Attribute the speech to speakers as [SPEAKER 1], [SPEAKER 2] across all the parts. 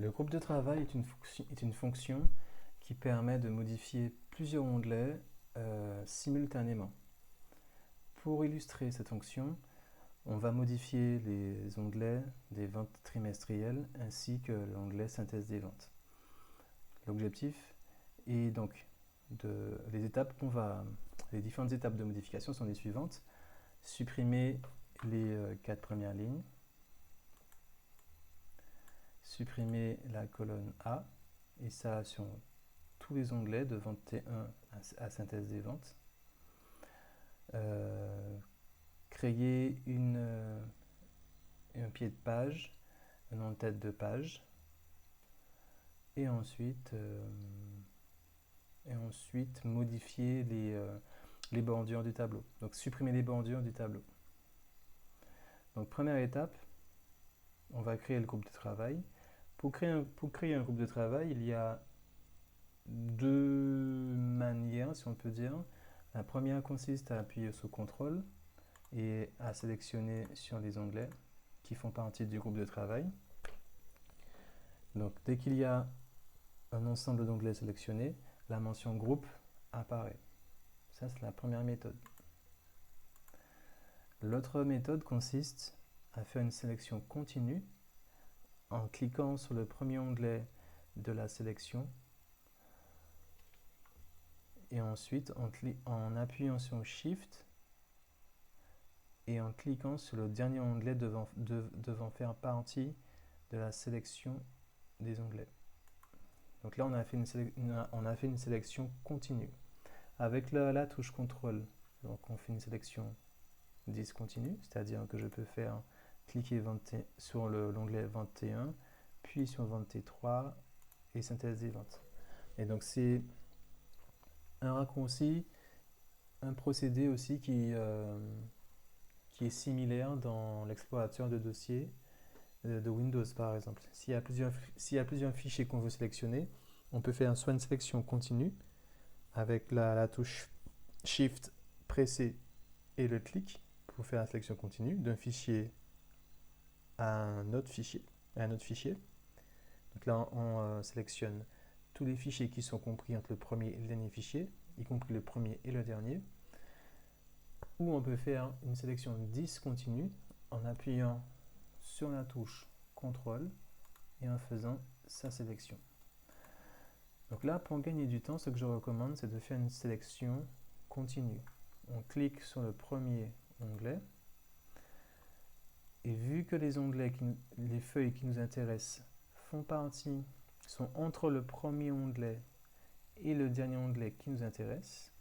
[SPEAKER 1] Le groupe de travail est une fonction qui permet de modifier plusieurs onglets simultanément. Pour illustrer cette fonction, on va modifier les onglets des ventes trimestrielles ainsi que l'onglet synthèse des ventes. L'objectif est donc les différentes étapes de modification sont les suivantes. Supprimer les 4 premières lignes, supprimer la colonne A, et ça sur tous les onglets de vente T1 à synthèse des ventes. Créer un pied de page, un en-tête de page, et ensuite modifier les bordures du tableau. Donc supprimer les bordures du tableau. Donc première étape, on va créer le groupe de travail. Pour créer un groupe de travail, il y a deux manières, si on peut dire. La première consiste à appuyer sur CTRL et à sélectionner sur les onglets qui font partie du groupe de travail. Donc dès qu'il y a un ensemble d'onglets sélectionnés, la mention groupe apparaît. Ça, c'est la première méthode. L'autre méthode consiste à faire une sélection continue en cliquant sur le premier onglet de la sélection et ensuite en appuyant sur Shift et en cliquant sur le dernier onglet devant faire partie de la sélection des onglets. Donc là, on a fait une sélection continue. Avec la touche CTRL, donc on fait une sélection discontinue, c'est-à-dire que je peux cliquer sur l'onglet vente T1, puis sur vente T3 et synthèse des ventes. Et donc c'est un raccourci, un procédé aussi qui est similaire dans l'explorateur de dossiers de Windows par exemple. S'il y a plusieurs fichiers qu'on veut sélectionner, on peut faire soit une sélection continue avec la touche Shift pressé et le clic pour faire la sélection continue d'un fichier à un autre fichier. Donc là, on sélectionne tous les fichiers qui sont compris entre le premier et le dernier fichier, y compris le premier et le dernier. Ou on peut faire une sélection discontinue en appuyant sur la touche CTRL et en faisant sa sélection. Donc là, pour gagner du temps, ce que je recommande, c'est de faire une sélection continue. On clique sur le premier onglet et vu que les feuilles qui nous intéressent sont entre le premier onglet et le dernier onglet qui nous intéresse,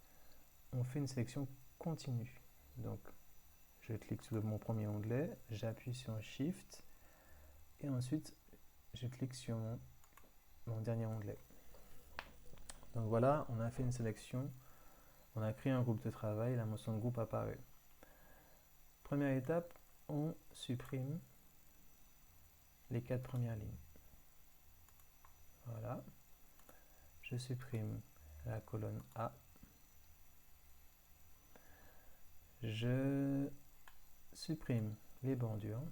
[SPEAKER 1] on fait une sélection continue. Donc, je clique sur mon premier onglet, j'appuie sur Shift et ensuite je clique sur mon dernier onglet. Donc voilà, on a fait une sélection, on a créé un groupe de travail, la mention de groupe apparaît. Première étape, on supprime les 4 premières lignes. Voilà, je supprime la colonne A. Je supprime les bordures.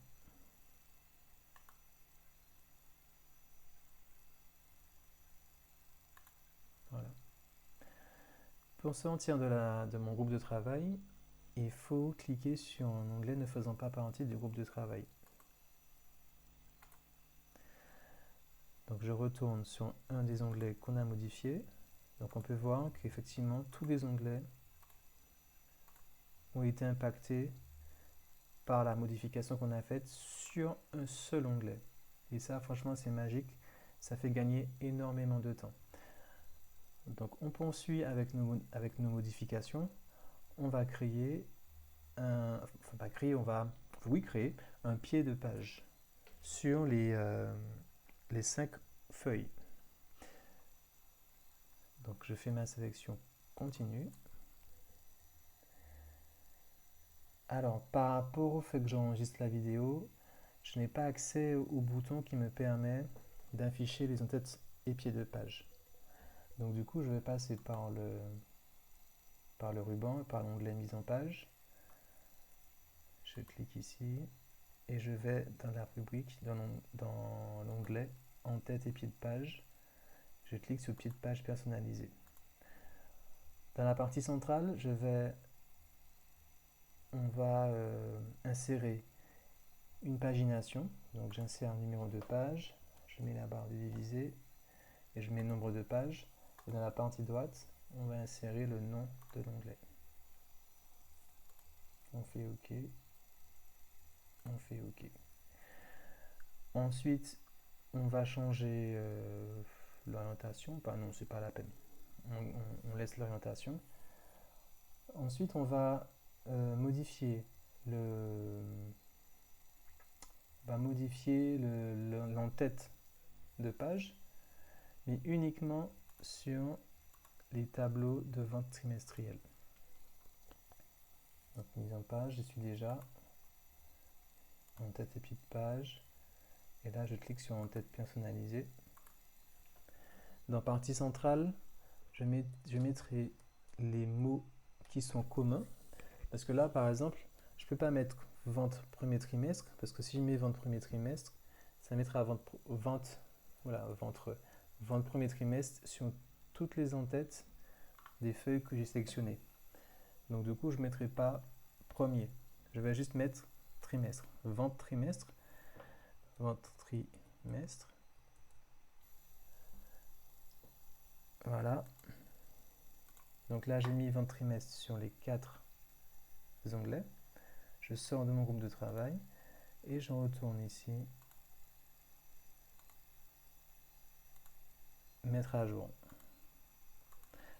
[SPEAKER 1] Voilà. Pour sortir de mon groupe de travail, il faut cliquer sur un onglet ne faisant pas partie du groupe de travail. Donc je retourne sur un des onglets qu'on a modifié. Donc on peut voir qu'effectivement tous les onglets ont été impactés par la modification qu'on a faite sur un seul onglet. Et ça, franchement, c'est magique. Ça fait gagner énormément de temps. Donc on poursuit avec nos modifications. On va créer un pied de page sur les 5 feuilles. Donc je fais ma sélection continue. Alors par rapport au fait que j'enregistre la vidéo, je n'ai pas accès au bouton qui me permet d'afficher les en-têtes et pieds de page. Donc du coup je vais passer par le ruban, par l'onglet mise en page. Je clique ici et je vais dans la rubrique, dans l'onglet en-tête et pied de page. Je clique sur pied de page personnalisé. Dans la partie centrale, on va insérer une pagination. Donc j'insère un numéro de page, je mets la barre divisée et je mets nombre de pages. Et dans la partie droite, on va insérer le nom de l'onglet. On fait OK. On fait OK. Ensuite, on va changer l'orientation. Non, c'est pas la peine. On laisse l'orientation. Ensuite, on va modifier l'entête de page, mais uniquement sur les tableaux de vente trimestrielle. Donc mise en page, j'y suis déjà. En-tête et pied de page. Et là, je clique sur en-tête personnalisée. Dans partie centrale, je mettrai les mots qui sont communs. Parce que là, par exemple, je ne peux pas mettre vente premier trimestre, parce que si je mets vente premier trimestre, ça mettra vente premier trimestre sur toutes les en-têtes des feuilles que j'ai sélectionnées. Donc du coup, je ne mettrai pas premier. Je vais juste mettre trimestre. Vente trimestre. Vente trimestre. Voilà. Donc là, j'ai mis vente trimestre sur les 4 onglets. Je sors de mon groupe de travail et je retourne ici. Mettre à jour.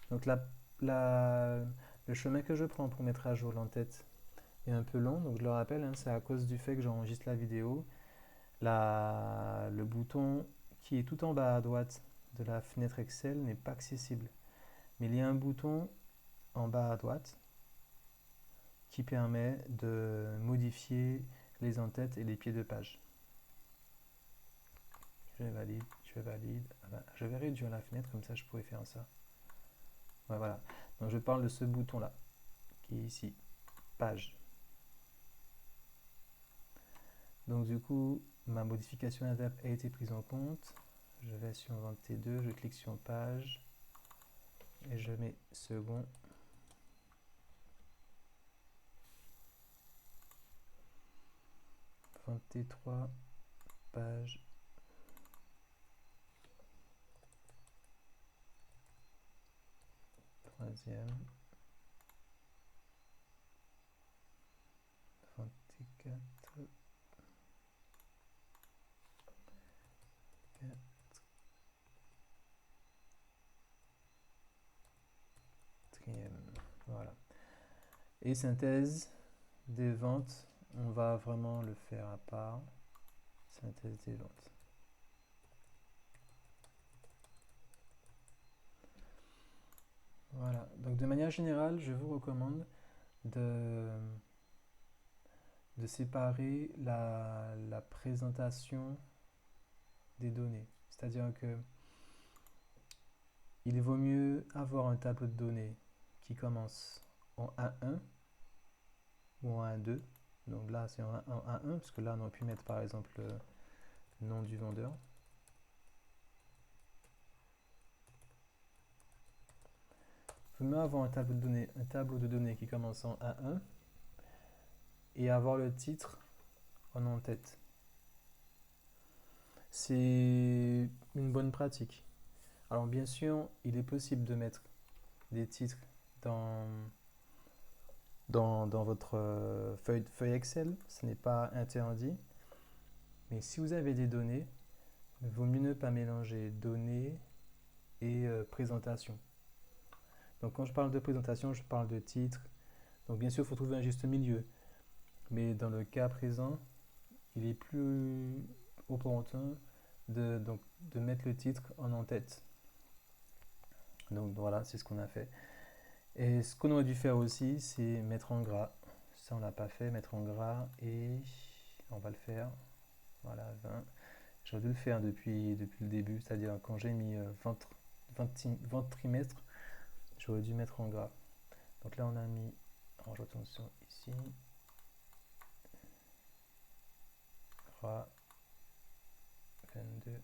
[SPEAKER 1] Donc le chemin que je prends pour mettre à jour l'entête est un peu long. Donc je le rappelle, hein, c'est à cause du fait que j'enregistre la vidéo. Le bouton qui est tout en bas à droite de la fenêtre Excel n'est pas accessible. Mais il y a un bouton en bas à droite qui permet de modifier les en-têtes et les pieds de page. Je valide. Je vais réduire la fenêtre, comme ça je pourrais faire ça. Ouais, voilà. Donc je parle de ce bouton-là, qui est ici, page. Donc du coup, ma modification a été prise en compte. Je vais sur vente T2, je clique sur page et je mets second. Vente T3, page. Troisième. Vente T4. Voilà. Et synthèse des ventes, on va vraiment le faire à part. Synthèse des ventes. Voilà. Donc de manière générale, je vous recommande de séparer la présentation des données. C'est-à-dire que il vaut mieux avoir un tableau de données qui commence en A1 ou en A2. Donc là, c'est en A1, parce que là, on aurait pu mettre par exemple le nom du vendeur. Il vaut mieux avoir un tableau de données qui commence en A1 et avoir le titre en en-tête. C'est une bonne pratique. Alors bien sûr, il est possible de mettre des titres dans votre feuille Excel, ce n'est pas interdit. Mais si vous avez des données, il vaut mieux ne pas mélanger données et présentation. Donc quand je parle de présentation, je parle de titre. Donc bien sûr, il faut trouver un juste milieu. Mais dans le cas présent, il est plus opportun de mettre le titre en en-tête. Donc voilà, c'est ce qu'on a fait. Et ce qu'on aurait dû faire aussi, c'est mettre en gras. Ça, on l'a pas fait, mettre en gras. Et on va le faire. Voilà, 20. J'aurais dû le faire depuis le début, c'est-à-dire quand j'ai mis vente trimestre, j'aurais dû mettre en gras. Donc là, on a mis, alors je retourne sur ici, gras 22.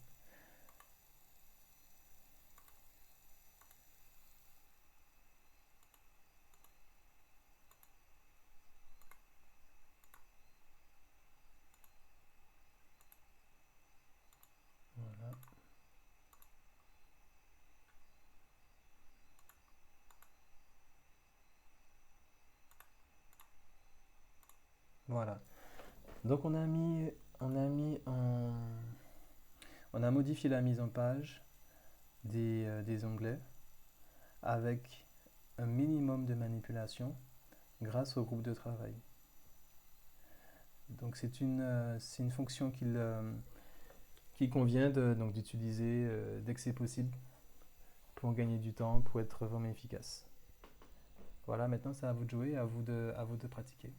[SPEAKER 1] Voilà. Donc on a modifié la mise en page des onglets avec un minimum de manipulation grâce au groupe de travail. Donc c'est une fonction qui convient d'utiliser dès que c'est possible pour gagner du temps, pour être vraiment efficace. Voilà, maintenant c'est à vous de jouer, à vous de pratiquer.